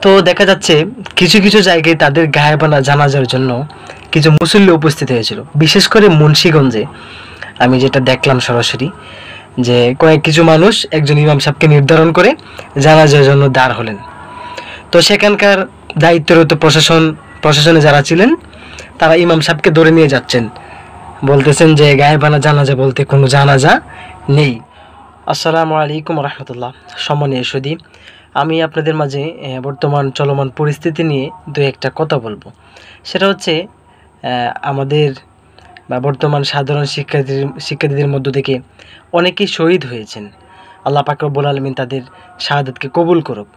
তো দেখা যাচ্ছে কিছু কিছু জায়গায় তাদের গায়েবানা জানাজার জন্য কিছু মুসল্লি উপস্থিত হয়েছিল, বিশেষ করে মুন্সিগঞ্জে। আমি যেটা দেখলাম সরাসরি, যে কিছু মানুষ একজন ইমাম সাহেবকে নির্ধারণ করে জানাজার জন্য দাঁড় হলেন। তো সেখানকার দায়িত্বরত প্রশাসনে যারা ছিলেন তারা ইমাম সাহেবকে ধরে নিয়ে যাচ্ছেন, বলতেছেন যে গায়েবানা জানাজা বলতে কোনো জানাজা নেই। আসসালামু আলাইকুম রহমতুল্লাহ। সম্মানীয় সুধী, আমি আপনাদের মাঝে বর্তমান চলমান পরিস্থিতি নিয়ে দু একটা কথা বলবো। সেটা হচ্ছে আমাদের বা বর্তমান সাধারণ শিক্ষার্থীদের মধ্য থেকে অনেকেই শহীদ হয়েছেন। আল্লাহ পাক রব্বুল আলামিন তাদের শাহাদাতকে কবুল করুক।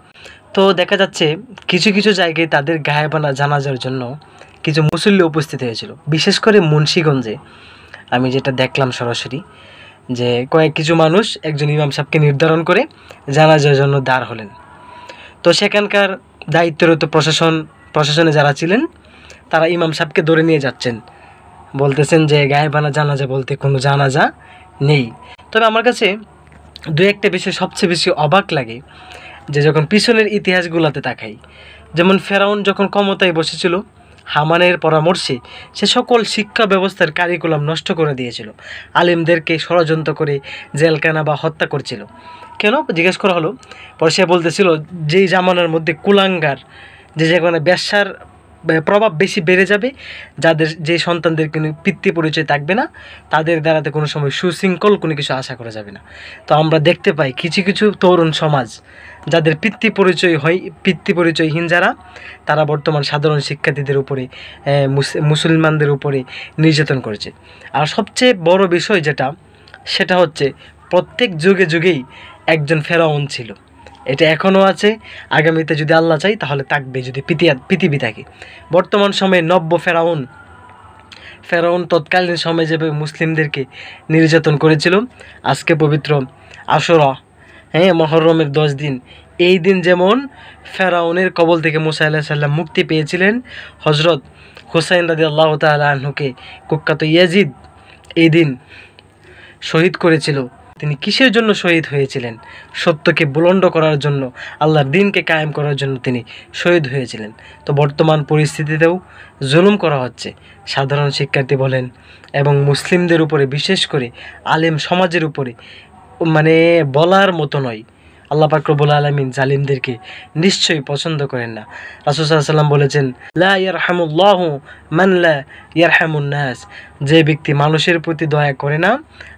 তো দেখা যাচ্ছে কিছু কিছু জায়গায় তাদের গায়েবানা জানাজার জন্য কিছু মুসল্লি উপস্থিত হয়েছিল, বিশেষ করে মুন্সিগঞ্জে। আমি যেটা দেখলাম সরাসরি, যে কিছু মানুষ একজন ইমাম সাহেবকে নির্ধারণ করে জানাজার জন্য দাঁড় হলেন। তো সেখানকার দায়িত্বরত প্রশাসনে যারা ছিলেন তারা ইমাম সাহেবকে ধরে নিয়ে যাচ্ছেন, বলতেছেন যে গায়েবানা জানাজা বলতে কোনো জানাজা নেই। তবে আমার কাছে দু একটা বিষয় সবচেয়ে বেশি অবাক লাগে, যে যখন পিছনের ইতিহাসগুলোতে তাকাই, যেমন ফেরাউন যখন ক্ষমতায় বসেছিল, হামানের পরামর্শে সে সকল শিক্ষা ব্যবস্থার কারিকুলাম নষ্ট করে দিয়েছিল, আলেমদেরকে ষড়যন্ত্র করে জেলখানা বা হত্যা করছিল। কেন জিজ্ঞেস করা হলো, পরে সে বলতেছিল যেই জামানার মধ্যে কুলাঙ্গার, যে যেখানে ব্যবসার প্রভাব বেশি বেড়ে যাবে, যে সন্তানদের কোনো পিতৃ পরিচয় থাকবে না, তাদের দ্বারাতে কোনো সময় সুশৃঙ্খল কোনো কিছু আশা করা যাবে না। তো আমরা দেখতে পাই কিছু কিছু তরুণ সমাজ যাদের পিতৃ পরিচয়হীন যারা, তারা বর্তমান সাধারণ শিক্ষার্থীদের উপরে মুসলমানদের উপরে নির্যাতন করেছে। আর সবচেয়ে বড় বিষয় সেটা হচ্ছে প্রত্যেক যুগে যুগেই একজন ফেরাউন ছিল। এটা এখনও আছে, আগামীতে যদি আল্লাহ চাই তাহলে থাকবে, যদি পৃথিবী থাকে। বর্তমান সময়ে নব্য ফেরাউন তৎকালীন সময়ে যেভাবে মুসলিমদেরকে নির্যাতন করেছিল, আজকে পবিত্র আশুরা, মুহররমের 10 দিন, এই দিন যেমন ফেরাউনের কবল থেকে মুসা আলাইহিস সালাম মুক্তি পেয়েছিলেন, হযরত হুসাইন রাদিয়াল্লাহু তাআলা আনহুকে কুখ্যাত ইয়াজিদ এই দিন শহীদ করেছিল। তিনি কিসের জন্য শহীদ হয়েছিলেন? সত্যকে বুলন্দ করার জন্য, আল্লাহর দ্বীনকে কায়েম করার জন্য তিনি শহীদ হয়েছিলেন। তো বর্তমান পরিস্থিতিতেও জুলুম করা হচ্ছে, সাধারণ শিক্ষার্থী বলেন এবং মুসলিমদের উপরে, বিশেষ করে আলেম সমাজের উপরে, মানে বলার মতো নয়। আল্লাহ পাক রব্বুল আলামিন জালিমদেরকে নিশ্চয়ই পছন্দ করেন না। রাসূল সাল্লাল্লাহু আলাইহি ওয়াসাল্লাম বলেছেন, লা ইয়ারহামুল্লাহু মান লা ইয়ারহামুন নাস, যে ব্যক্তি মানুষের প্রতি দয়া করে না,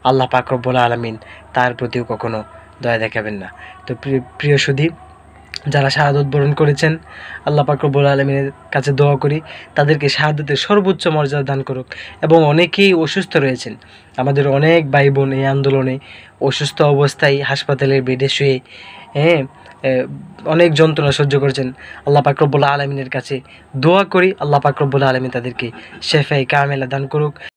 আল্লাহ পাক রব্বুল আলামিন তার প্রতিও কখনো দয়া দেখাবেন না। তো প্রিয় সুধী, যারা শাহাদত বরণ করেছেন, আল্লাহ পাক রব্বুল আলামিনের কাছে দোয়া করি তাদেরকে শাহাদতের সর্বোচ্চ মর্যাদা দান করুক। এবং অনেকেই অসুস্থ রয়েছেন, আমাদের অনেক ভাই বোন এই আন্দোলনে অসুস্থ অবস্থায় হাসপাতালের বেডে শুয়ে অনেক যন্ত্রণা সহ্য করেছেন। আল্লাহ পাক রব্বুল আলামিনের কাছে দোয়া করি, আল্লাহ পাক রব্বুল আলামিন তাদেরকে শেফায়ে কামেলা দান করুক।